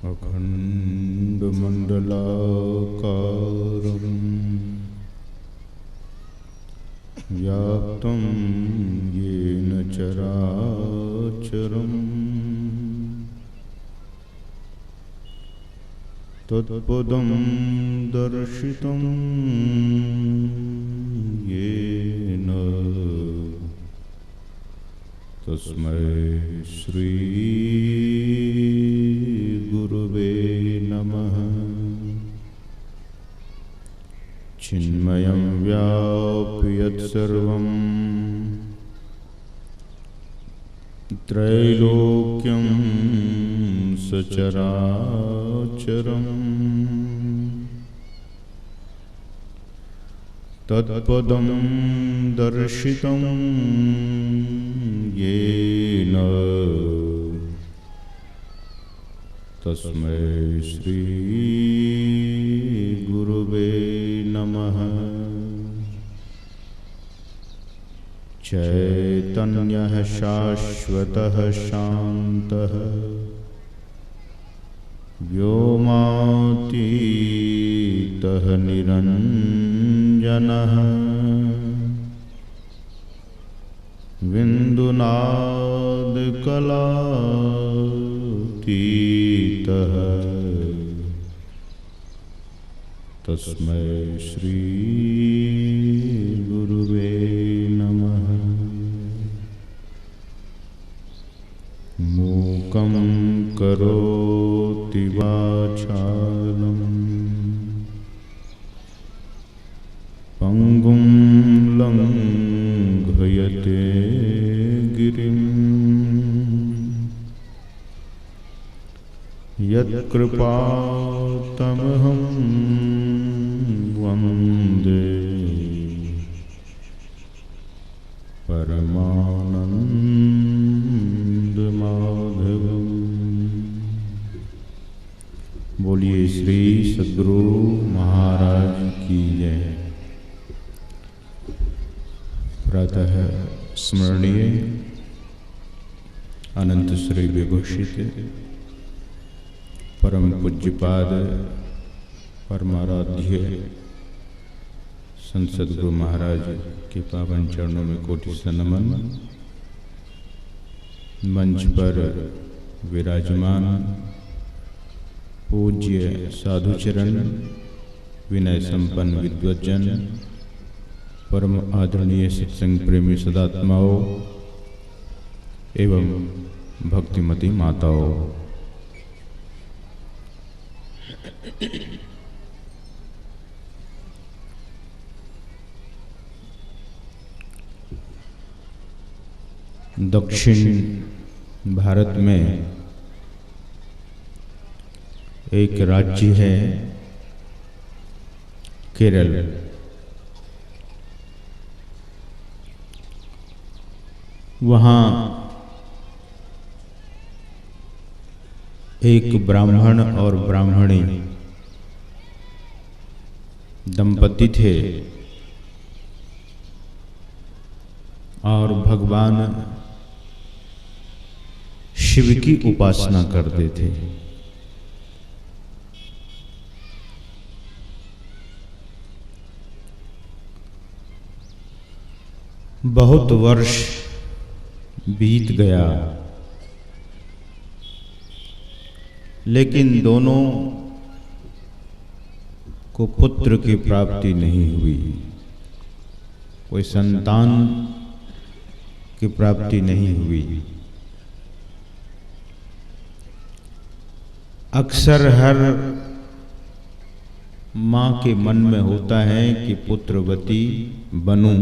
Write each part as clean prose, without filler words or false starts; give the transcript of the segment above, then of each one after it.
अखण्डमण्डलाकारं व्याप्तं येन चराचरं तत्पदं दर्शितं येन तस्मै श्री गुरुवे नमः। चिन्मयं व्याप्य यत्सर्वं त्रैलोक्यं सचराचरं तत्पदं दर्शितं येन तस्मै श्री गुरुवे नमः। चैतन्यः शाश्वतः शान्तः व्योमातीतः निरञ्जनः बिन्दुनादकलातीतः तस्मै श्री गुरुवे नमः। मूकं करोति वाचालं पङ्गुं लङ्घयते गिरिं यत्कृपातमहं वन्दे परमानंदमाधवम्। बोलिए श्री सद्गुरु महाराज की जय। प्रातः स्मरणीय अनंत श्री विभूषित परम पूज्यपाद परमाराध्य संत सद्गुरु महाराज के पावन चरणों में कोटि सा नमन। मंच पर विराजमान पूज्य साधुचरण, विनय संपन्न विद्वज्जन, परम आदरणीय सत्संग प्रेमी सदात्माओं एवं भक्तिमती माताओं, दक्षिण भारत में एक राज्य है केरल। वहाँ एक ब्राह्मण और ब्राह्मणी दंपति थे और भगवान शिव की उपासना करते थे। बहुत वर्ष बीत गया, लेकिन दोनों को पुत्र की प्राप्ति नहीं हुई, कोई संतान की प्राप्ति नहीं हुई। अक्सर हर माँ के मन में होता है कि पुत्रवती बनूं।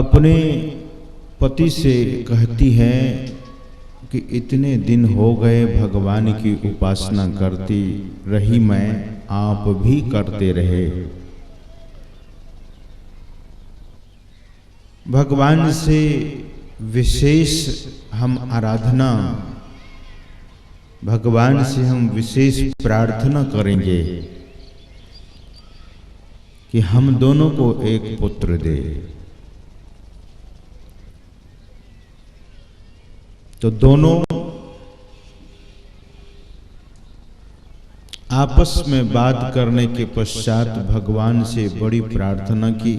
अपने पति से कहती है कि इतने दिन हो गए भगवान की उपासना करती रही मैं, आप भी करते रहे। भगवान से विशेष हम आराधना, भगवान से हम विशेष प्रार्थना करेंगे कि हम दोनों को एक पुत्र दे। तो दोनों आपस में बात करने के पश्चात भगवान से बड़ी प्रार्थना की।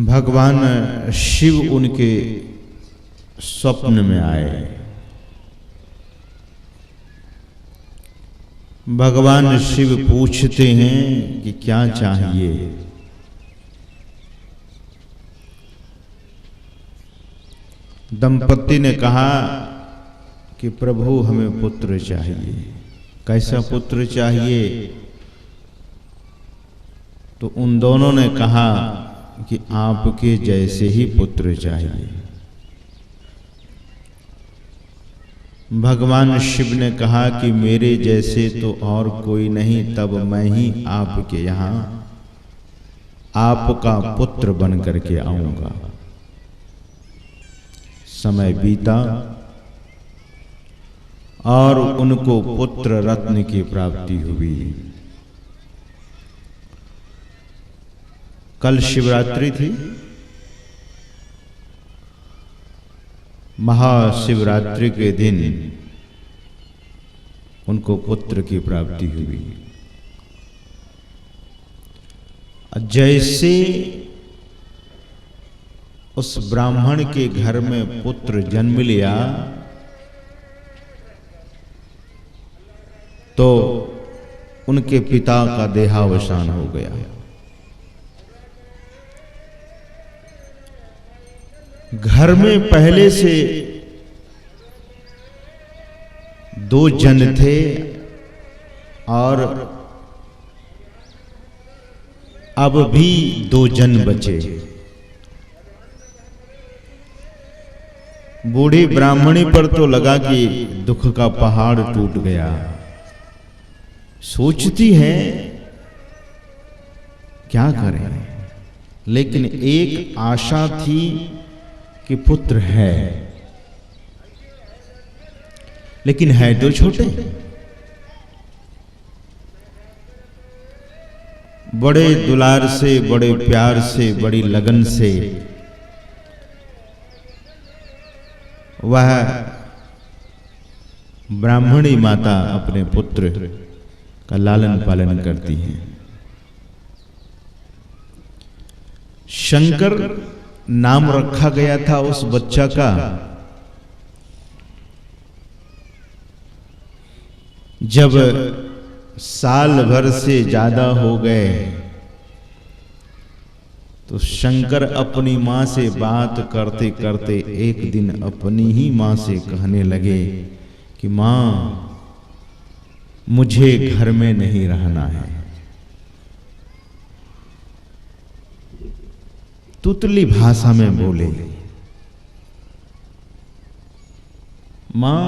भगवान शिव उनके स्वप्न में आए। भगवान शिव पूछते हैं कि क्या चाहिए। दंपति ने कहा कि प्रभु हमें पुत्र चाहिए। कैसा पुत्र चाहिए? तो उन दोनों ने कहा कि आपके जैसे ही पुत्र चाहिए। भगवान शिव ने कहा कि मेरे जैसे तो और कोई नहीं, तब मैं ही आपके यहाँ आपका पुत्र बन करके आऊंगा। समय बीता और उनको पुत्र रत्न की प्राप्ति हुई। कल शिवरात्रि थी। महाशिवरात्रि के दिन उनको पुत्र की प्राप्ति हुई। जैसे उस ब्राह्मण के घर में पुत्र जन्म लिया तो उनके पिता का देहावसान हो गया। घर में पहले से 2 जन थे और अब भी 2 जन बचे। बूढ़ी ब्राह्मणी पर तो लगा कि दुख का पहाड़ टूट गया। सोचती है क्या करें, लेकिन एक आशा थी कि पुत्र है, लेकिन है तो छोटे। बड़े दुलार से, बड़े प्यार से, बड़ी लगन से वह ब्राह्मणी माता अपने पुत्र का लालन पालन करती है। शंकर नाम रखा गया था उस बच्चा का। जब साल भर से ज्यादा हो गए तो शंकर अपनी मां से बात करते करते एक दिन अपनी ही मां से कहने लगे कि मां, मुझे घर में नहीं रहना है। तुतली भाषा में बोले। मां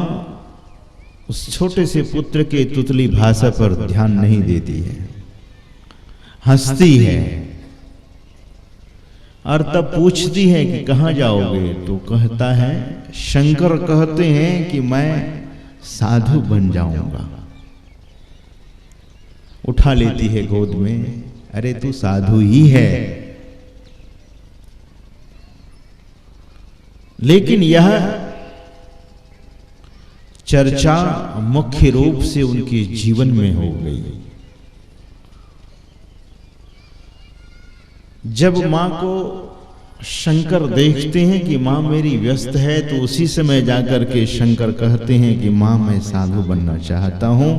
उस छोटे से पुत्र के तुतली भाषा पर ध्यान नहीं देती है, हंसती है और तब पूछती है कि कहां जाओगे? तो कहता है, शंकर कहते हैं कि मैं साधु बन जाऊंगा। उठा लेती है गोद में। अरे तू साधु ही है। लेकिन यह चर्चा मुख्य रूप से उनके जीवन में हो गई। जब मां को शंकर देखते हैं कि मां मेरी व्यस्त है, तो उसी समय जाकर के शंकर कहते हैं कि मां, मैं साधु बनना चाहता हूं,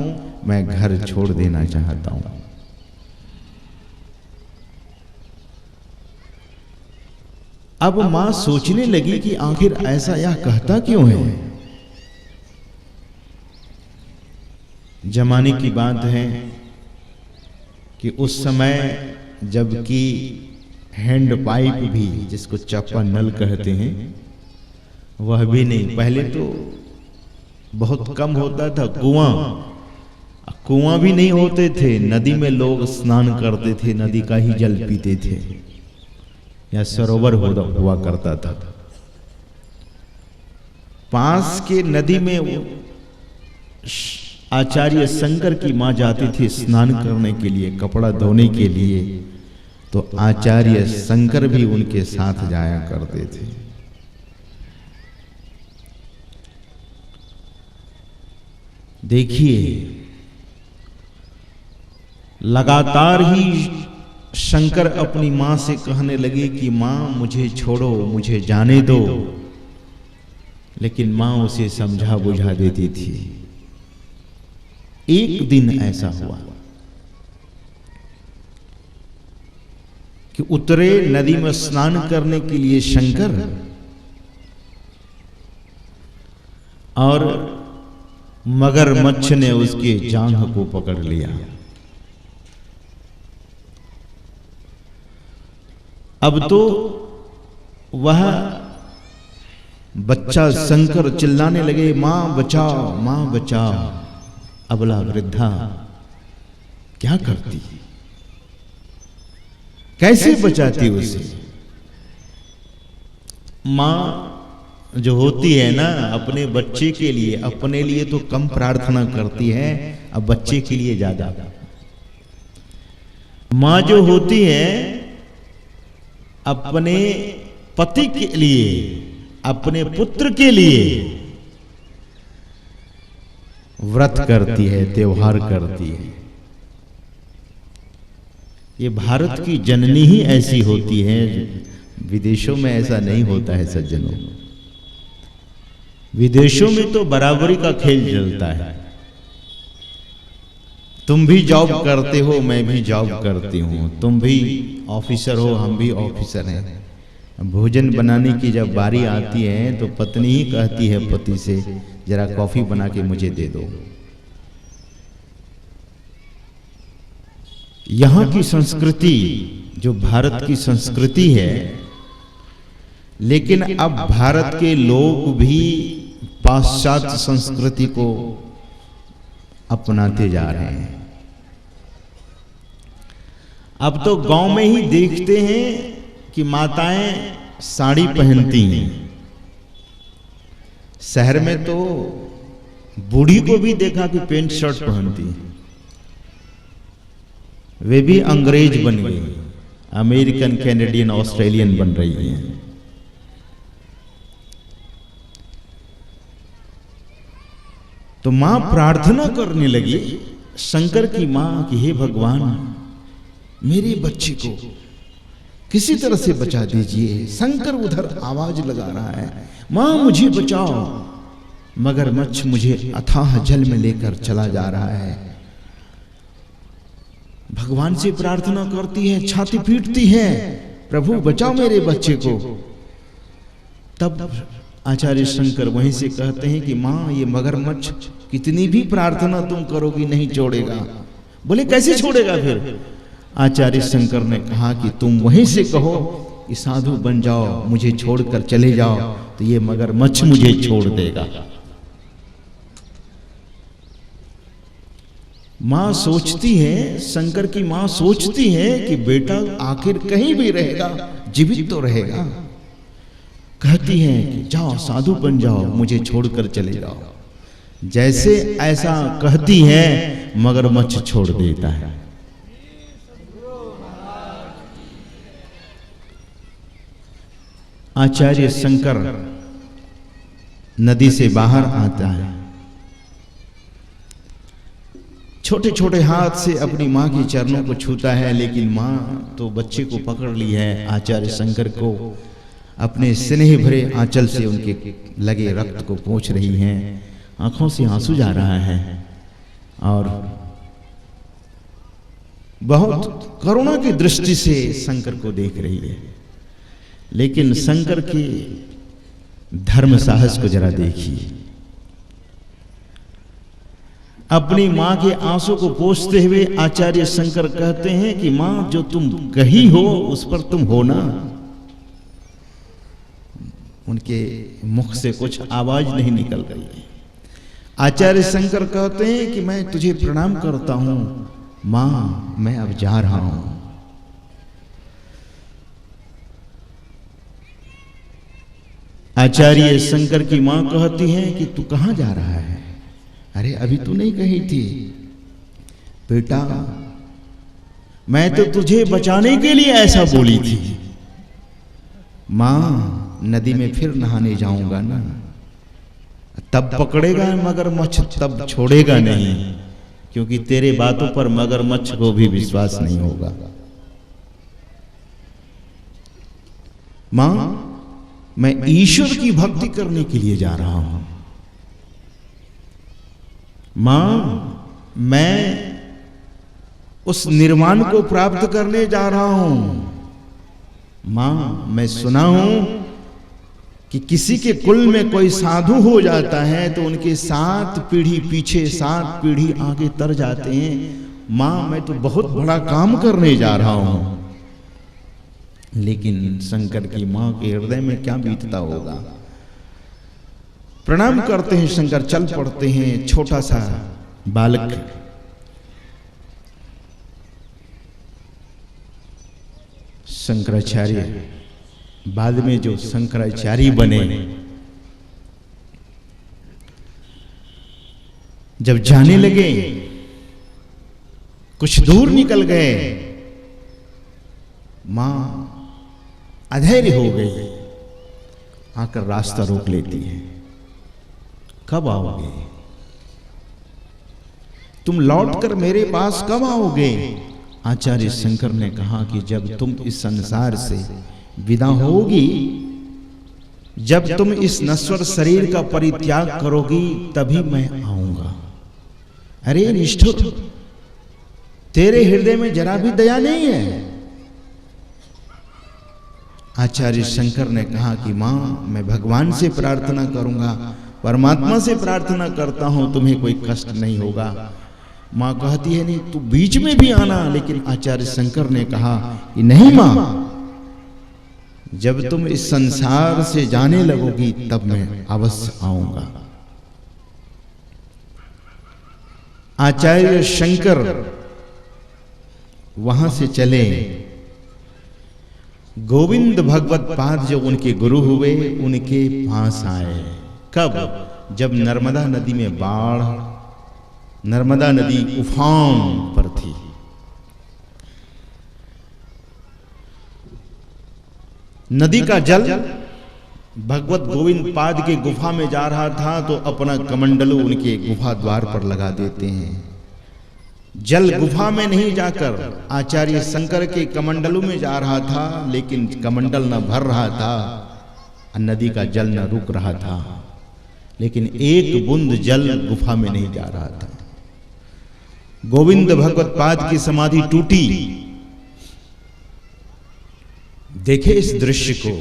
मैं घर छोड़ देना चाहता हूं। अब मां सोचने लगी कि आखिर ऐसा यह कहता क्यों है। जमाने की बात है कि उस समय जबकि हैंड पाइप भी, जिसको चप्पा नल कहते हैं, वह भी नहीं। पहले तो बहुत कम होता था। कुआं भी नहीं होते थे। नदी में लोग स्नान करते थे, नदी का ही जल पीते थे, या सरोवर हुआ करता था। पास के नदी में आचार्य शंकर की मां जाती थी स्नान करने के लिए, कपड़ा धोने के लिए, तो आचार्य शंकर भी उनके साथ जाया करते थे। देखिए, लगातार ही शंकर अपनी मां से कहने लगे कि मां मुझे छोड़ो, मुझे जाने दो, लेकिन मां उसे समझा बुझा देती थी। एक दिन ऐसा हुआ कि उतरे नदी में स्नान करने के लिए शंकर, और मगरमच्छ ने उसके जांघ को पकड़ लिया। अब तो वह बच्चा शंकर चिल्लाने लगे, मां बचाओ, मां बचाओ। अबला वृद्धा क्या करती, कैसे बचाती उसे? मां जो होती है ना, अपने बच्चे के लिए, अपने लिए तो कम प्रार्थना करती है, अब बच्चे के लिए ज्यादा। मां जो होती है अपने पति के लिए, अपने पुत्र के लिए व्रत करती है, त्योहार करती है। ये भारत की जननी ही ऐसी होती है, विदेशों में ऐसा नहीं होता है सज्जनों। विदेशों में तो बराबरी का खेल चलता है। तुम भी जॉब करते हो, मैं भी जॉब करती हूं, तुम भी ऑफिसर हो, हम भी ऑफिसर हैं। भोजन बनाने की जब बारी आती है तो पत्नी ही कहती है पति से, जरा कॉफी बना के मुझे दे दो। यहां की संस्कृति जो भारत की संस्कृति है, लेकिन अब भारत के लोग भी पाश्चात्य संस्कृति को अपनाते जा रहे हैं। अब तो गांव में ही देखते हैं कि माताएं साड़ी पहनती हैं। शहर में तो बूढ़ी को भी देखा कि पेंट शर्ट पहनती है। वे भी अंग्रेज बन गई, अमेरिकन, कैनेडियन, ऑस्ट्रेलियन बन रही हैं। तो मां प्रार्थना करने लगी, शंकर की मां कि हे भगवान, मेरे बच्चे को किसी तरह से बचा दीजिए। शंकर उधर आवाज लगा रहा है, मां मुझे बचाओ। मगरमच्छ मुझे अथाह जल में लेकर चला जा रहा है। भगवान से प्रार्थना करती है, छाती पीटती है, प्रभु बचाओ मेरे बच्चे को। तब आचार्य शंकर वहीं से कहते हैं कि मां, ये मगरमच्छ कितनी भी प्रार्थना तुम करोगी नहीं छोड़ेगा। बोले कैसे छोड़ेगा फिर? आचार्य शंकर ने कहा कि तुम वहीं से कहो कि साधु बन जाओ, मुझे छोड़कर चले जाओ, तो ये मगरमच्छ मुझे छोड़ देगा। मां सोचती है, शंकर की मां सोचती है कि बेटा आखिर कहीं भी रहेगा, जीवित तो रहेगा। कहती है कि जाओ साधु बन जाओ, मुझे छोड़कर चले जाओ। जैसे ऐसा कहती है, मगरमच्छ छोड़ देता है। आचार्य शंकर नदी से बाहर आता है, छोटे छोटे हाथ से अपनी मां के चरणों को छूता है, लेकिन मां तो बच्चे को पकड़ ली है। आचार्य शंकर को अपने स्नेह भरे आंचल से उनके लगे रक्त को पोंछ रही हैं। आंखों से आंसू जा रहा है और बहुत करुणा की दृष्टि से शंकर को देख रही है। लेकिन शंकर के धर्म साहस को जरा देखिए। अपनी मां के आंसू को पोंछते हुए आचार्य शंकर कहते हैं कि मां, जो तुम कही हो उस पर तुम हो ना। उनके मुख से कुछ आवाज नहीं निकल रही है। आचार्य शंकर कहते हैं कि मैं तुझे प्रणाम करता हूं मां, मैं अब जा रहा हूं। आचार्य शंकर की मां कहती है कि तू कहां जा रहा है? अरे अभी तू नहीं कही थी बेटा, मैं तो तुझे बचाने के लिए ऐसा बोली थी। मां, नदी में फिर नहाने जाऊंगा ना, तब पकड़ेगा मगरमच्छ, तब छोड़ेगा नहीं, क्योंकि तेरे बातों पर मगरमच्छ को भी विश्वास नहीं होगा। मां, मैं ईश्वर की भक्ति करने के लिए जा रहा हूं। मां, मैं उस निर्वाण को प्राप्त करने जा रहा हूं। मां, मैं सुना हूं कि किसी के कुल में कोई साधु हो जाता है तो उनके 7 पीढ़ी पीछे 7 पीढ़ी आगे तर जाते हैं। मां, मैं तो बहुत बड़ा काम करने जा रहा हूं। लेकिन शंकर की मां के हृदय में क्या बीतता होगा। प्रणाम करते हैं शंकर, चल पड़ते हैं। छोटा सा बालक शंकराचार्य, बाद में जो शंकराचार्य बने, जब जाने लगे, कुछ दूर निकल गए, मां अधैर्य हो गई, आकर रास्ता रोक लेती है। कब आओगे? तुम लौटकर मेरे पास कब आओगे? आचार्य शंकर ने कहा कि जब तुम इस संसार से विदा होगी, जब तुम इस नश्वर शरीर का परित्याग करोगी, तभी मैं आऊंगा। अरे निष्ठुर, तेरे हृदय में जरा भी दया नहीं है। आचार्य शंकर ने कहा कि मां, मैं भगवान से प्रार्थना करूंगा, परमात्मा से प्रार्थना करता हूं, तुम्हें कोई कष्ट नहीं होगा। मां कहती है, नहीं, तू बीच में भी आना। लेकिन आचार्य शंकर ने कहा कि नहीं मां, जब तुम इस संसार से जाने लगोगी तब मैं अवश्य आऊंगा। आचार्य शंकर वहां से चले। गोविंद भगवत पाद जो उनके गुरु हुए, उनके पास आए। कब? जब नर्मदा नदी में बाढ़, नर्मदा नदी उफान पर थी। नदी का जल भगवत गोविंद पाद के गुफा में जा रहा था तो अपना कमंडलू उनके गुफा द्वार पर लगा देते हैं। जल गुफा में नहीं जाकर आचार्य शंकर के कमंडलू में जा रहा था, लेकिन कमंडल न भर रहा था, नदी का जल न रुक रहा था, लेकिन एक बूंद जल गुफा में नहीं जा रहा था। गोविंद भगवत पाद की समाधि टूटी। देखे इस दृश्य को।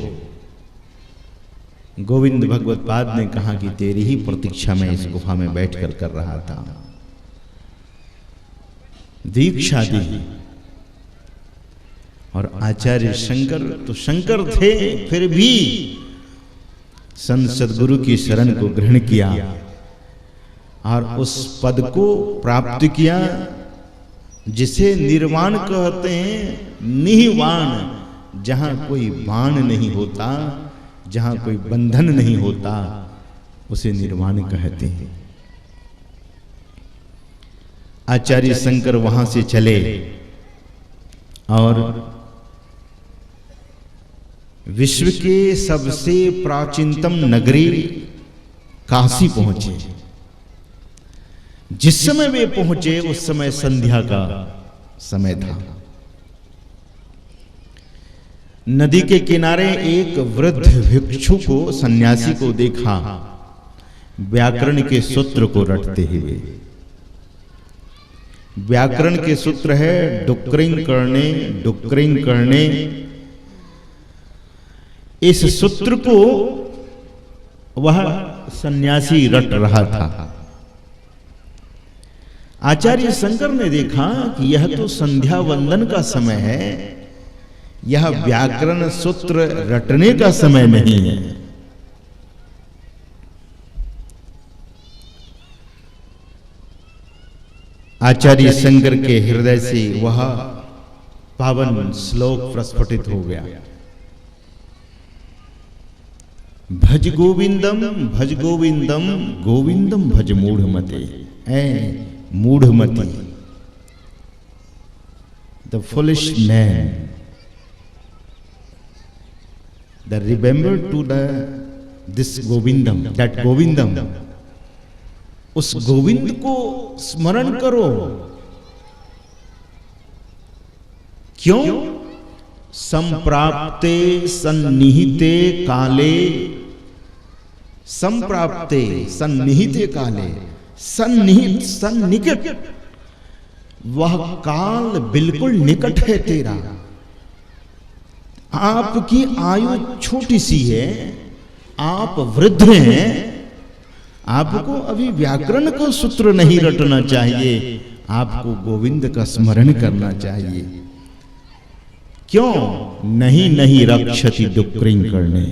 गोविंद भगवत पाद ने कहा कि तेरी ही प्रतीक्षा में इस गुफा में बैठकर कर रहा था। दीक्षा दी। और आचार्य शंकर तो शंकर थे, फिर भी संत सद्गुरु की शरण को ग्रहण किया और उस पद को प्राप्त किया जिसे निर्वाण कहते हैं। निवाण, जहां कोई बाण नहीं होता, जहां कोई बंधन नहीं होता, उसे निर्वाण कहते हैं। आचार्य शंकर वहां से चले और विश्व के सबसे प्राचीनतम नगरी काशी पहुंचे। जिस समय वे पहुंचे उस समय संध्या का समय था। नदी के किनारे एक वृद्ध भिक्षु को, सन्यासी को देखा, व्याकरण के सूत्र को रटते हुए। व्याकरण के सूत्र है डुक्रिंग करने, डुक्रिंग करने। इस सूत्र को वह सन्यासी रट रहा था। आचार्य शंकर ने देखा कि यह तो संध्या वंदन का समय है, यह व्याकरण सूत्र रटने का समय नहीं है। आचार्य शंकर के हृदय से वह पावन श्लोक प्रस्फुटित हो गया। भज गोविंदम, भज गोविंदम, गोविंदम भज मूढ़मते। ऐ मूढ़मती, the foolish man, the remember to the this Govindam, that Govindam उस गोविंद को स्मरण करो। क्यों? संप्राप्ते सन्निहिते काले, संप्राप्ते सन्निहिते काले, सन्निहित सन्निकट, वह काल बिल्कुल निकट है तेरा। आपकी आयु छोटी सी है, आप वृद्ध हैं, आपको अभी व्याकरण को सूत्र नहीं रटना चाहिए, आपको गोविंद का स्मरण करना चाहिए। क्यों? नहीं रक्षति डुक्रिंग करने।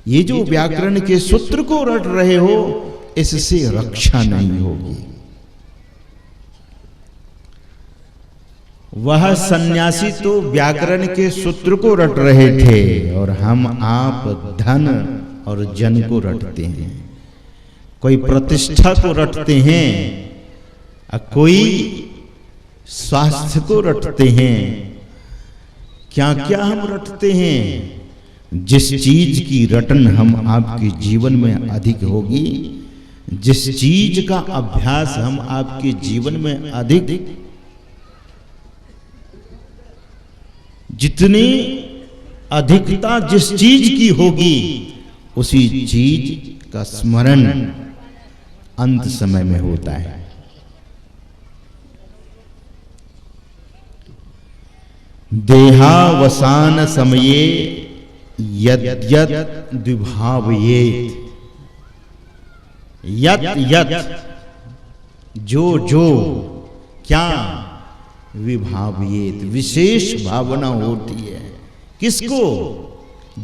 ये जो व्याकरण के सूत्र को रट रहे हो, इससे रक्षा नहीं होगी। वह सन्यासी तो व्याकरण के सूत्र को रट रहे थे, और हम आप धन और जन को रटते हैं। कोई प्रतिष्ठा को रटते हैं, कोई स्वास्थ्य को रटते हैं। क्या क्या हम रटते हैं? जिस चीज की रटन हम आपके जीवन में अधिक होगी, जिस चीज का अभ्यास हम आपके जीवन में अधिक, जितनी अधिकता जिस चीज की होगी, उसी चीज का स्मरण अंत समय में होता है। देहावसान समये यद्यत् द्विभावयेत्, यत् जो क्या विभावयेत्, विशेष भावना होती है। किसको?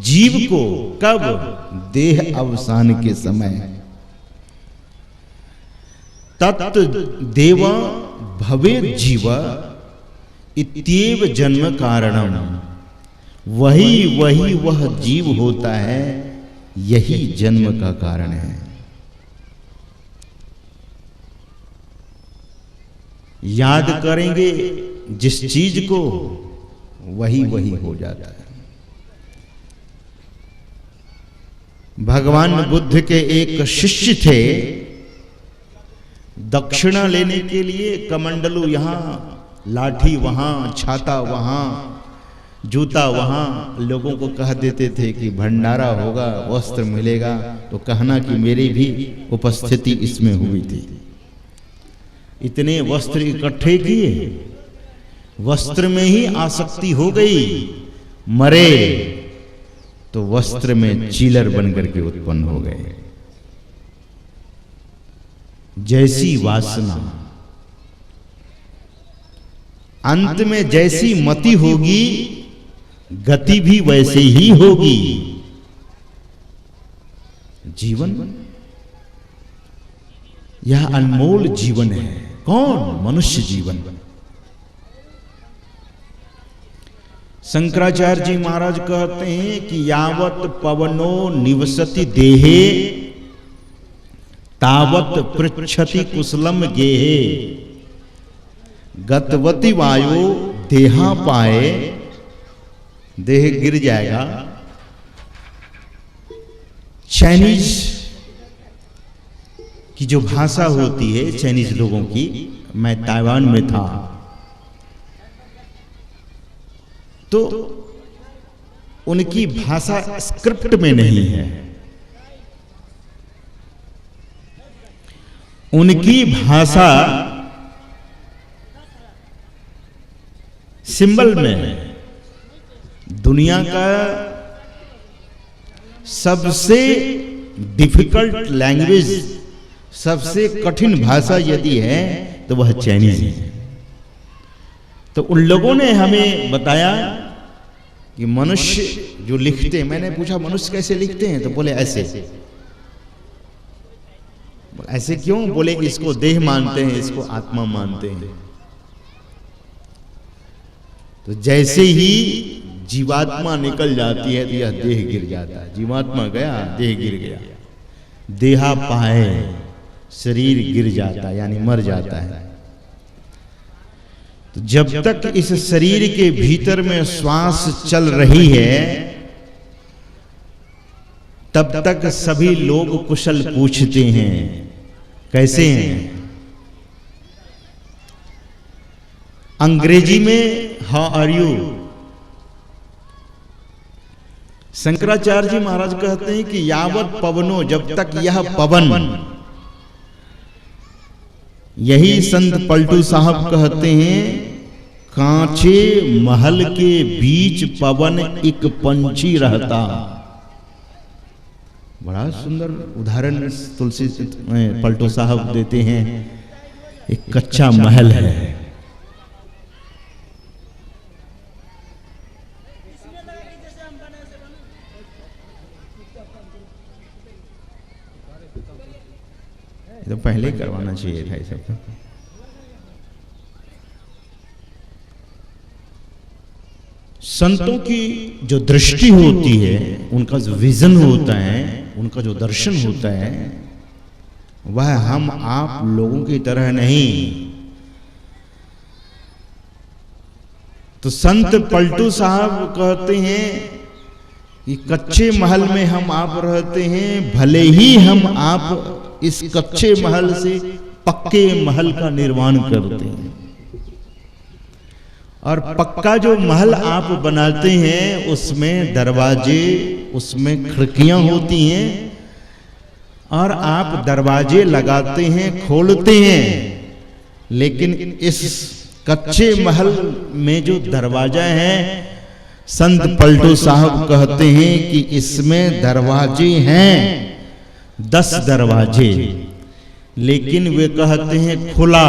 जीव को। कब? देह अवसान के समय। तत् देव भवेत् जीव इत्येव जन्म कारणम। वही वह जीव होता है, यही जन्म का कारण है। याद करेंगे जिस चीज को, वही हो जाता है। भगवान बुद्ध के एक शिष्य थे, दक्षिणा लेने के लिए कमंडलू यहां, लाठी वहां, छाता वहां, जूता वहां, लोगों को कह देते थे कि भंडारा होगा, वस्त्र मिलेगा, तो कहना कि मेरी भी उपस्थिति इसमें हुई थी। इतने वस्त्र इकट्ठे किए, वस्त्र में ही आसक्ति हो गई, मरे तो वस्त्र में चीलर बनकर के उत्पन्न हो गए। जैसी वासना, अंत में जैसी मति होगी, गति भी वैसे ही होगी। जीवन, यह अनमोल जीवन है। कौन? मनुष्य जीवन। शंकराचार्य जी महाराज कहते हैं कि यावत पवनो निवसति देहे, तावत पृच्छति कुशलम गेहे। गतवती वायु देहा पाए, देह गिर जाएगा। चाइनीज की जो भाषा होती है, चाइनीज लोगों की, मैं ताइवान में था, तो उनकी भाषा स्क्रिप्ट में नहीं है, उनकी भाषा सिंबल में है। दुनिया का सबसे डिफिकल्ट लैंग्वेज, सबसे कठिन भाषा यदि है तो वह चाइनीज है। तो उन लोगों ने हमें बताया कि मनुष्य जो लिखते हैं, मैंने पूछा मनुष्य कैसे लिखते हैं, तो बोले ऐसे। ऐसे क्यों? बोले इसको देह मानते हैं, इसको आत्मा मानते हैं। तो जैसे ही जीवात्मा निकल जाती है तो यह देह गिर जाता है। जीवात्मा गया, देह गिर गया। देहा पाए, शरीर गिर जाता है, यानी मर जाता है। तो जब तक इस शरीर के भीतर में श्वास चल रही है, तब तक सभी लोग कुशल पूछते हैं कैसे हैं? अंग्रेजी में how are you. Shankaracharya ji महाराज कहते हैं कि यावत पवनो, जब तक यह पवन, यही संत पलटू साहब कहते हैं, कांचे महल के बीच पवन एक पंछी रहता। बड़ा सुंदर उदाहरण तुलसी पलटू साहब देते हैं। एक कच्चा महल है, तो पहले ही करवाना चाहिए था ये सब। संतों की जो दृष्टि होती है, उनका जो विजन होता है, उनका जो दर्शन होता है, वह हम आप लोगों की तरह नहीं। तो संत पलटू साहब कहते हैं कि कच्चे महल में हम आप रहते हैं, भले ही हम आप इस कच्चे महल से पक्के महल का निर्माण करते हैं। और पक्का जो महल आप बनाते हैं, उसमें दरवाजे, उसमें खिड़कियां होती हैं, और आप दरवाजे लगाते हैं, खोलते हैं। लेकिन इस कच्चे महल में जो दरवाजा है, संत पलटू साहब कहते हैं कि इसमें दरवाजे हैं 10 दरवाजे, लेकिन वे कहते हैं खुला,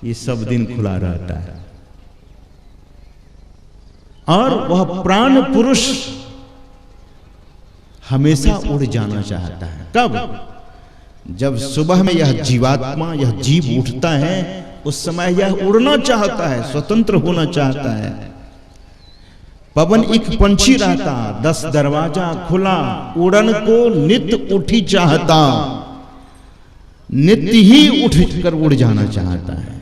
ये सब दिन खुला रहता है। और वह प्राण पुरुष हमेशा उड़ जाना चाहता है। कब? जब सुबह में यह जीवात्मा, यह जीव उठता है, उस समय यह उड़ना चाहता है, स्वतंत्र होना चाहता है। पवन एक पंछी रहता, 10 दरवाजा खुला, उड़न को नित्य उठी चाहता, नित्य ही उठ कर उड़ जाना चाहता है।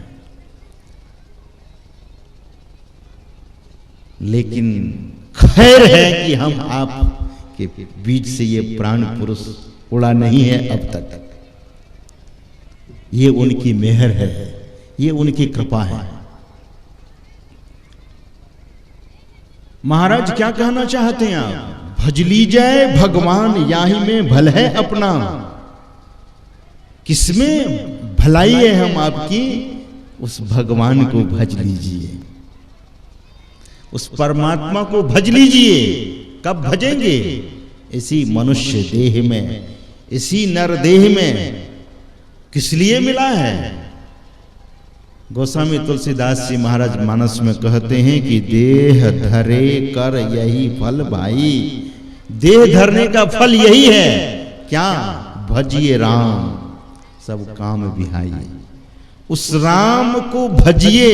लेकिन खैर है कि हम आप के बीच से ये प्राण पुरुष उड़ा नहीं है अब तक। ये उनकी मेहर है, ये उनकी कृपा है। महाराज क्या कहना चाहते हैं आप? भज लीजिए भगवान याही में भल है अपना। किसमें भलाई है हम आपकी? उस भगवान को भज लीजिए, उस परमात्मा को भज लीजिए। कब भजेंगे? इसी मनुष्य देह में, इसी नर देह में। किस लिए मिला है? गोस्वामी तुलसीदास जी महाराज मानस में कहते हैं कि देह धरे कर यही फल भाई। देह धरने का फल यही है। क्या? भजिए राम सब काम विहाई। उस राम को भजिए,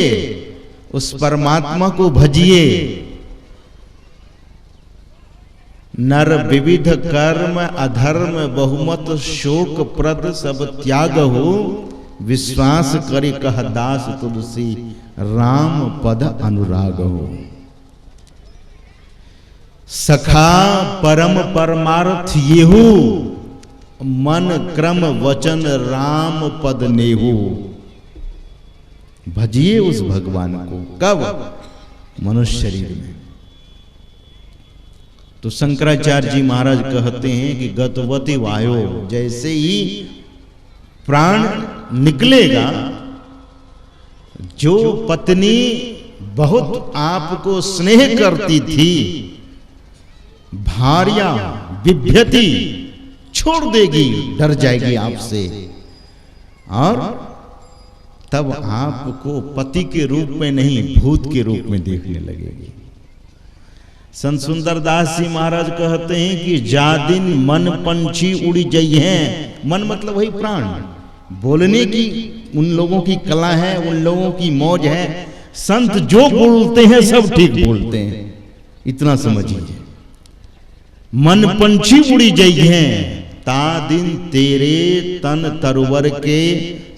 उस परमात्मा को भजिए। नर विविध कर्म अधर्म बहुमत शोक प्रद सब त्याग हो। विश्वास करि कह दास तुलसी राम पद अनुराग हो। सखा परम परमार्थ येहू मन क्रम वचन राम पद नेहू। भजिए उस भगवान को। कब? मनुष्य शरीर में। तो शंकराचार्य जी महाराज कहते हैं कि गतवती वायो, जैसे ही प्राण निकलेगा, जो पत्नी बहुत आपको स्नेह करती थी, भार्या विभ्यति छोड़ देगी, डर जाएगी आपसे, और तब आपको पति के रूप में नहीं भूत के रूप में देखने लगेगी। संत सुंदरदास जी महाराज कहते हैं कि जा दिन मन पंछी उड़ी जई हैं। मन मतलब वही प्राण। बोलने की उन लोगों की कला है, उन लोगों की मौज है। संत जो बोलते हैं सब ठीक बोलते हैं, इतना समझिए। मन पंछी उड़ी जई हैं, ता दिन तेरे तन तरवर के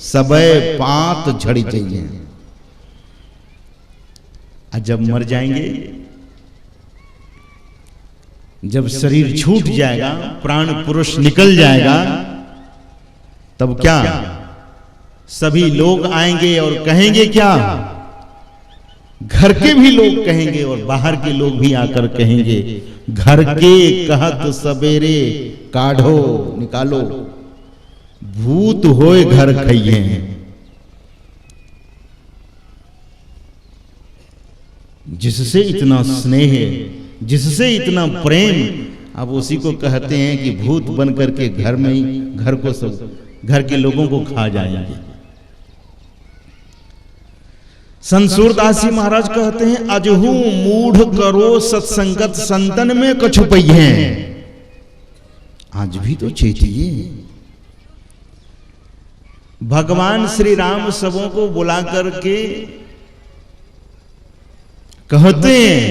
सबय पात झड़ी जाइए। जब मर जाएंगे, जब शरीर छूट जाएगा, प्राण पुरुष निकल जाएगा, तब क्या सभी लोग आएंगे और कहेंगे क्या? घर के भी लोग कहेंगे और बाहर के लोग भी आकर कहेंगे, घर के कहत सबेरे काढ़ो निकालो, भूत होए घर खइये। जिससे इतना स्नेह, जिससे इतना प्रेम, अब उसी को कहते हैं कि भूत बन करके घर में ही घर को सब घर के लोगों को खा जाएंगे। संत सूरदास जी महाराज कहते हैं, अजहू मूढ़ करो सत्संगत संतन में कछु पहिए। आज भी तो चेतिए। भगवान श्री राम सबों को बुला करके कहते हैं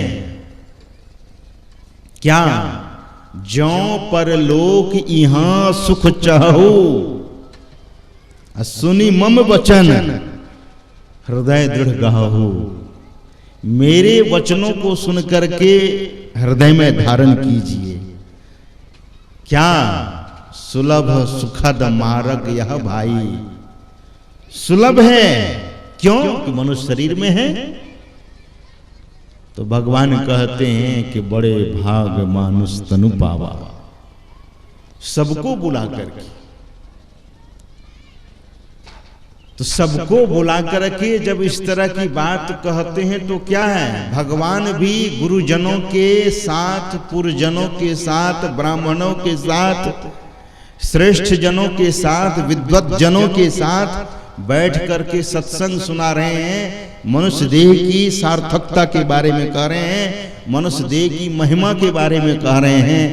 क्या? जो परलोक यहां सुख चाहो, सुनी मम वचन हृदय दृढ़ गाहो। मेरे वचनों को सुन करके हृदय में धारण कीजिए। क्या? सुलभ सुखद मार्ग यह भाई। सुलभ है, क्यों? कि मनुष्य शरीर में है। तो भगवान कहते हैं कि बड़े भाग मानुष तनु पावा। सबको बुला करके, तो सबको बुला करके जब इस तरह की बात कहते हैं तो क्या है? भगवान भी गुरुजनों के साथ, पुरजनों के साथ, ब्राह्मणों के साथ, श्रेष्ठ जनों के साथ, विद्वत जनों के साथ बैठ करके सत्संग सुना रहे हैं। मनुष्य देह की सार्थकता के बारे में कह रहे हैं, मनुष्य देह की महिमा के बारे में कह रहे हैं,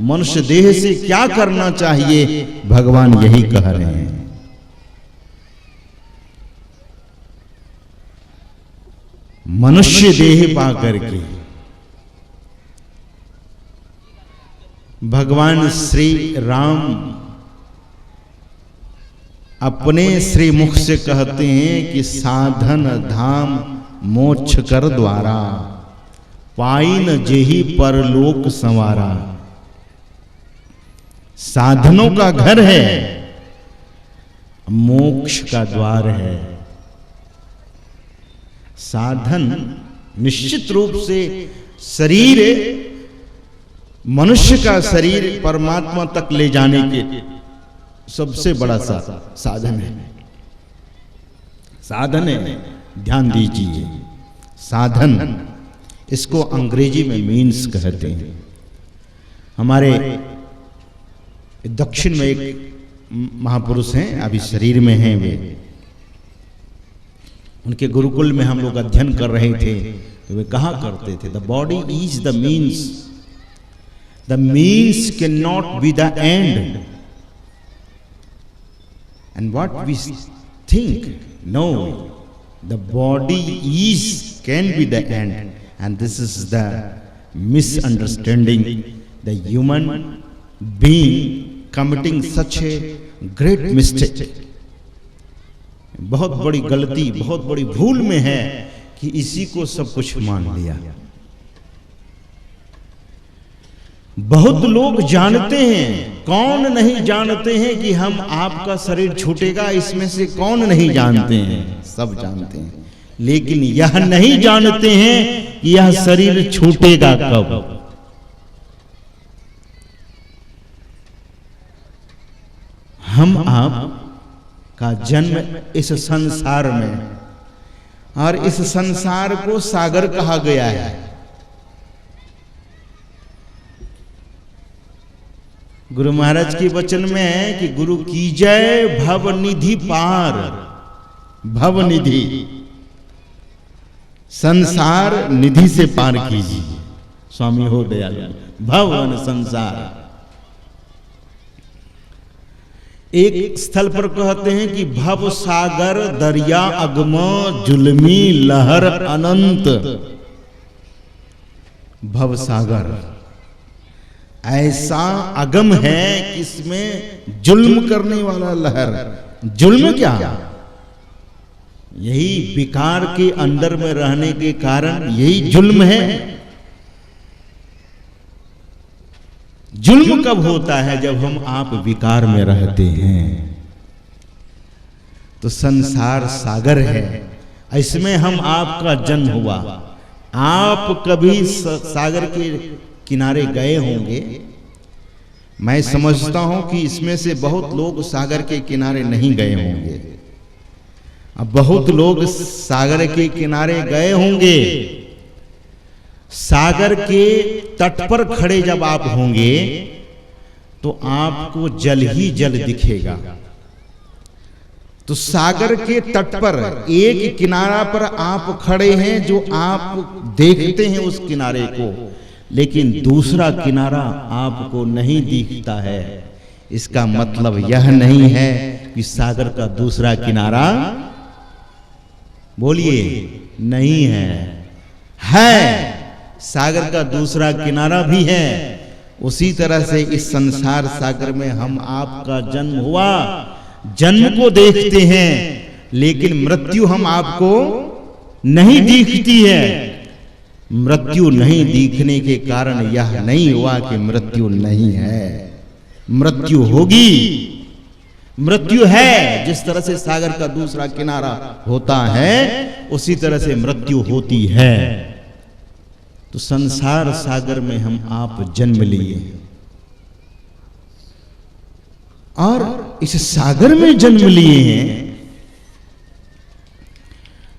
मनुष्य देह से क्या करना चाहिए, भगवान यही कह रहे हैं। मनुष्य देह पा करके भगवान श्री राम अपने श्री मुख से कहते हैं कि साधन धाम मोक्ष कर द्वारा, पाइन जेहि परलोक संवारा। साधनों का घर है, मोक्ष का द्वार है। साधन निश्चित रूप से शरीर, मनुष्य का शरीर परमात्मा तक ले जाने के सबसे बड़ा साधन है। साधन है, ध्यान दीजिए। साधन, इसको अंग्रेजी में मीन्स कहते हैं। हमारे दक्षिण में एक महापुरुष हैं, अभी शरीर में हैं वे। उनके गुरुकुल में हम लोग अध्ययन कर रहे थे तो वे कहा करते थे, the body is the means can not be the end, and what we think, no, the body is can be the end, and this is the misunderstanding, the human being committing such a great mistake। बहुत बड़ी गलती, बहुत बड़ी भूल में है कि इसी को सब कुछ मान लिया। बहुत लोग जानते हैं, कौन नहीं जानते हैं कि हम आपका शरीर छूटेगा, इसमें से कौन नहीं जानते हैं? सब जानते हैं, लेकिन यह नहीं जानते हैं कि यह शरीर छूटेगा कब। हम आप का जन्म इस संसार में, और इस संसार को सागर कहा गया है। गुरु महाराज के वचन में है कि गुरु की जय भव निधि पार। भव निधि, संसार निधि से पार कीजिए। स्वामी हो दयालु। भवन संसार, एक स्थल पर कहते हैं कि भव सागर दरिया अगम जुल्मी लहर अनंत। भव सागर ऐसा अगम है कि इसमें जुल्म करने वाला लहर। जुल्म क्या? यही विकार के अंदर में रहने के कारण यही जुल्म है। जुल्म कब होता है? जब हम आप विकार में रहते हैं। तो संसार सागर है, इसमें हम आपका जन्म हुआ। आप कभी सागर के किनारे गए होंगे? मैं समझता हूं कि इसमें से बहुत लोग सागर के किनारे नहीं गए होंगे। अब बहुत लोग सागर के किनारे गए होंगे। सागर के तट पर खड़े जब आप होंगे तो आपको जल ही जल दिखेगा। तो सागर के तट पर एक किनारा पर आप खड़े हैं जो आप देखते हैं उस किनारे को, लेकिन दूसरा किनारा आपको नहीं दिखता है। इसका मतलब यह नहीं है कि सागर का दूसरा किनारा, बोलिए, नहीं है। सागर का दूसरा किनारा भी है। उसी तरह से इस संसार सागर में हम आपका जन्म हुआ, जन्म को देखते हैं, लेकिन मृत्यु हम आपको नहीं दिखती है। मृत्यु नहीं दिखने के कारण यह नहीं हुआ कि मृत्यु नहीं है। मृत्यु होगी, मृत्यु है। जिस तरह से सागर का दूसरा किनारा होता है उसी तरह से मृत्यु होती है। तो संसार सागर में हम आप जन्म लिए और इस सागर में जन्म लिए हैं।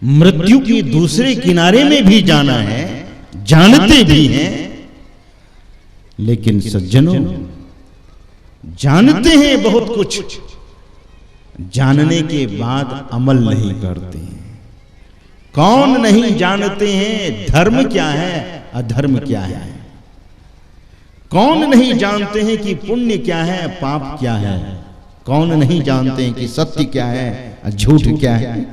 मृत्यु के दूसरे किनारे में भी जाना है, जानते भी हैं, लेकिन सज्जनों जानते हैं बहुत कुछ, जानने के बाद अमल नहीं करते हैं। कौन नहीं जानते हैं धर्म क्या है, अधर्म क्या है? कौन नहीं जानते हैं कि पुण्य क्या है, पाप क्या है? कौन नहीं जानते हैं कि सत्य क्या है, झूठ क्या है?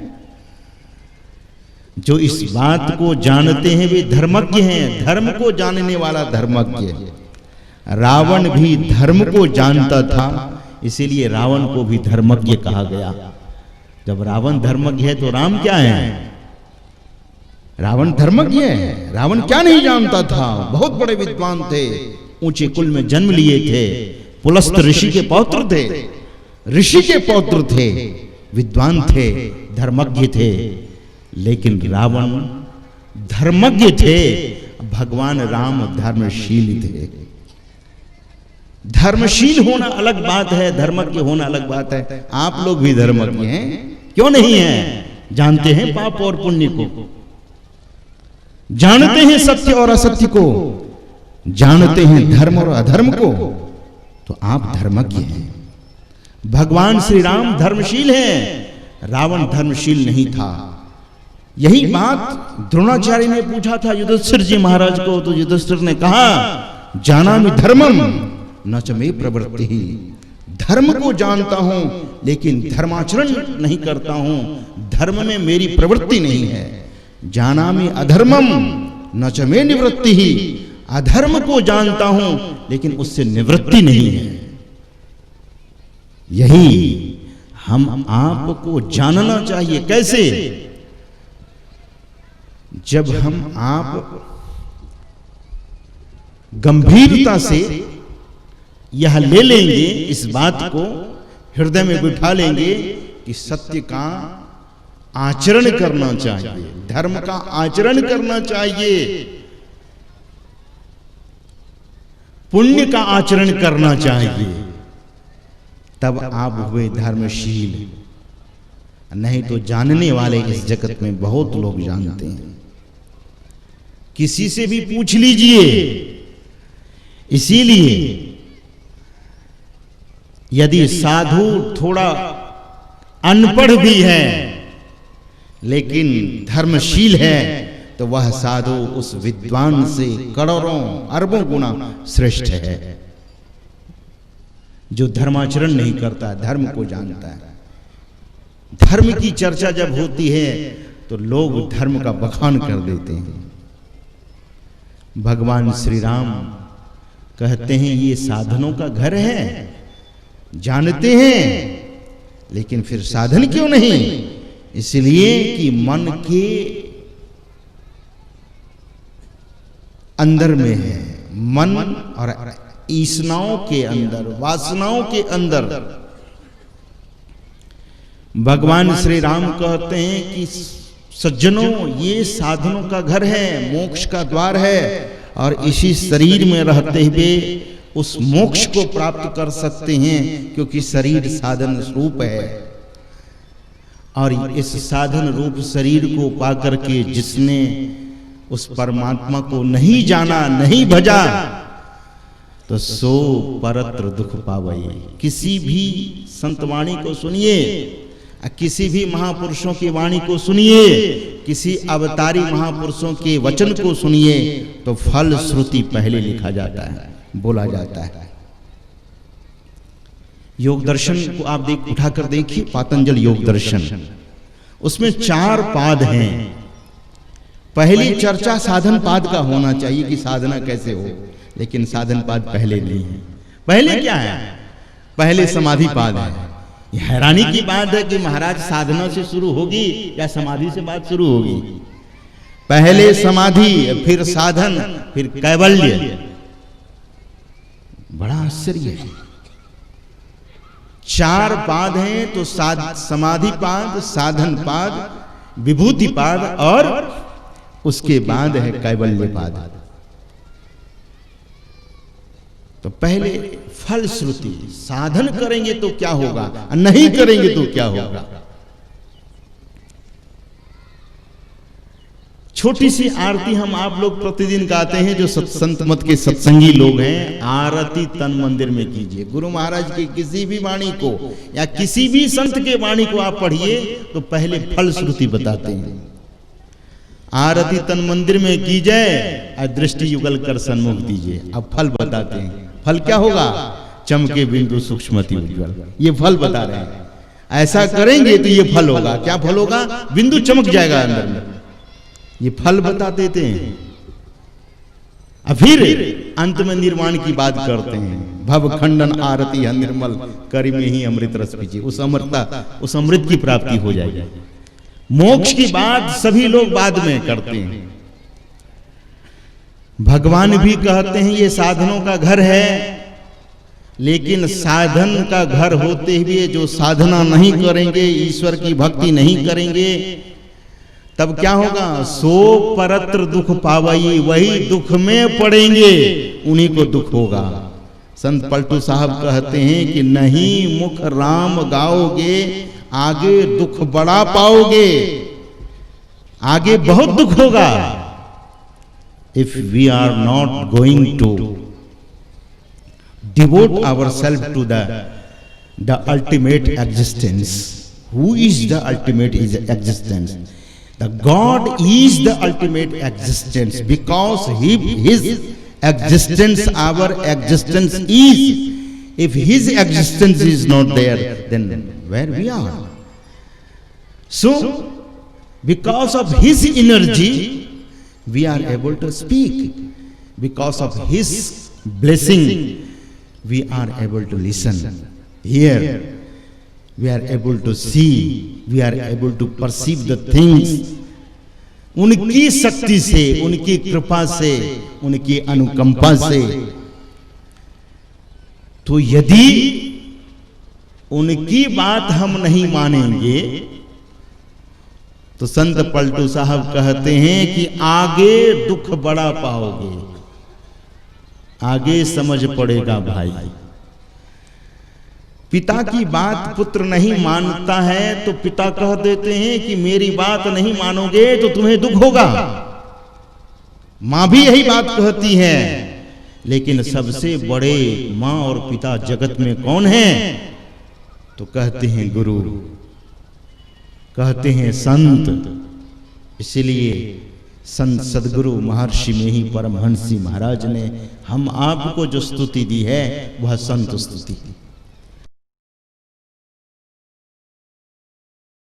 जो इस बात को जानते हैं वे धर्मज्ञ हैं। धर्म को जानने वाला धर्मज्ञ। रावण भी धर्म को जानता था, इसीलिए रावण को भी धर्मज्ञ कहा गया। जब रावण धर्मज्ञ है तो राम क्या है? रावण धर्मज्ञ है। रावण क्या नहीं जानता था? बहुत बड़े विद्वान थे, ऊंचे कुल में जन्म लिए थे, पुलस्त ऋषि के पौत्र थे, ऋषि के पौत्र थे, विद्वान थे, धर्मज्ञ थे। लेकिन रावण धर्मज्ञ थे, भगवान राम धर्मशील थे। धर्मशील होना अलग बात है, धर्मज्ञ होना अलग बात है। आप लोग भी धर्मज्ञ हैं, क्यों नहीं हैं? जानते हैं पाप और पुण्य को, जानते हैं सत्य और असत्य को, जानते हैं धर्म और अधर्म को, तो आप धर्मज्ञ हैं। भगवान श्री राम धर्मशील हैं, रावण धर्मशील नहीं था। यही बात द्रोणाचार्य ने पूछा था युधिष्ठिर जी महाराज को, तो युधिष्ठिर ने कहा जानामि धर्मम न च मे प्रवृत्ति। धर्म को जानता हूं लेकिन धर्माचरण नहीं करता हूं, धर्म में मेरी प्रवृत्ति नहीं है। जानामि अधर्मम न च मे निवृत्ति। अधर्म को जानता हूं लेकिन उससे निवृत्ति नहीं है। यही हम आपको जानना चाहिए। कैसे? जब हम आप गंभीरता से यह ले लेंगे, इस बात को हृदय में बिठा लेंगे कि सत्य का आचरण करना चाहिए, धर्म का आचरण करना चाहिए, पुण्य का आचरण करना चाहिए, तब आप हुए धर्मशील। नहीं तो जानने वाले इस जगत में बहुत लोग जानते हैं, किसी से भी पूछ लीजिए। इसीलिए यदि साधु थोड़ा अनपढ़ भी है लेकिन धर्मशील है तो वह साधु उस विद्वान से करोड़ों अरबों गुना श्रेष्ठ है, जो धर्माचरण नहीं करता, धर्म को जानता है। धर्म की चर्चा जब होती है तो लोग धर्म का बखान कर देते हैं। भगवान श्री राम कहते हैं ये साधनों का घर है, जानते हैं, लेकिन फिर साधन क्यों नहीं? इसलिए कि मन के अंदर में है, मन और ईसनाओं के अंदर, वासनाओं के अंदर भगवान श्री राम कहते हैं कि सज्जनों, ये साधनों का घर है, मोक्ष का द्वार है, और इसी शरीर में रहते हुए उस मोक्ष को प्राप्त कर सकते हैं, क्योंकि शरीर साधन रूप है। और इस साधन रूप शरीर को पाकर के जिसने उस परमात्मा को नहीं जाना, नहीं भजा, तो सो परत्र दुख पावई। किसी भी संत वाणी को सुनिए, किसी भी महापुरुषों की वाणी को सुनिए, किसी अवतारी महापुरुषों के वचन को सुनिए, तो फल श्रुति पहले लिखा जाता है, बोला जाता है। योग दर्शन को आप उठाकर देखिए, पातंजल योग दर्शन, उसमें 4 पाद हैं। पहली चर्चा साधन पाद का होना चाहिए कि साधना कैसे हो, लेकिन साधन पाद पहले नहीं है। पहले क्या है? पहले समाधि पाद है। ये हैरानी की बात है कि महाराज साधना से शुरू होगी या समाधि से बात शुरू होगी? पहले समाधि, फिर साधन, फिर कैवल्य। बड़ा आश्चर्य है। 4 पाद हैं, तो समाधि पाद, साधन पाद, विभूति पाद, और उसके बाद है कैवल्य पाद। तो पहले फल श्रुति, साधन करेंगे तो क्या होगा, नहीं करेंगे तो क्या होगा। छोटी सी आरती हम आप लोग प्रतिदिन गाते हैं, जो संत मत के सत्संगी लोग हैं। आरती तन मंदिर में कीजिए। गुरु महाराज की किसी भी वाणी को या किसी भी संत के वाणी को आप पढ़िए तो पहले फल श्रुति बताते हैं। आरती तन मंदिर में कीजिए, दृष्टि युगल कर सन्मुख दीजिए। अब फल बताते हैं। फल क्या होगा? चमके बिंदु सूक्ष्मति उज्ज्वल, ये फल बता रहे हैं। ऐसा करेंगे तो ये फल होगा। क्या फल होगा? बिंदु चमक जाएगा अंदर में, ये फल बता देते हैं। अब फिर अंत में निर्वाण की बात करते हैं। भव खंडन आरती निर्मल करी में ही अमृत रस पीजिए। उस अमृत की प्राप्ति हो जाएगी। मोक्ष की बात सभी लोग बाद में करते हैं। भगवान भी कहते हैं ये साधनों का घर है, लेकिन साधन का घर होते हुए जो साधना नहीं करेंगे, ईश्वर की भक्ति नहीं करेंगे, तब क्या होगा? सो परत्र दुख पावई, वही दुख में पड़ेंगे, उन्हीं को दुख होगा। संत पलटू साहब कहते हैं कि नहीं मुख राम गाओगे, आगे दुख बड़ा पाओगे, आगे बहुत दुख होगा। If we are not going to devote ourselves to the ultimate existence, who is the ultimate existence? The God is the ultimate existence, because His existence, our existence is. If His existence is not there, then where we are? So, because of His energy, we are able to speak. Because of His blessing, we are able to listen, hear. We are able to see. We are able to perceive the things. उनकी शक्ति से, उनकी कृपा से, उनकी अनुकंपा से। तो यदि उनकी बात हम नहीं मानेंगे, तो संत पलटू साहब कहते हैं कि आगे दुख बड़ा पाओगे, आगे समझ पड़ेगा भाई। पिता की बात पुत्र नहीं मानता है तो पिता कह देते हैं कि मेरी बात नहीं मानोगे तो तुम्हें दुख होगा। मां भी यही बात कहती है, लेकिन सबसे बड़े मां और पिता जगत में कौन है? तो कहते हैं गुरु, कहते हैं संत। इसलिए संत सदगुरु महर्षि में ही परमहंस जी महाराज ने हम आपको जो स्तुति दी है वह संत स्तुति।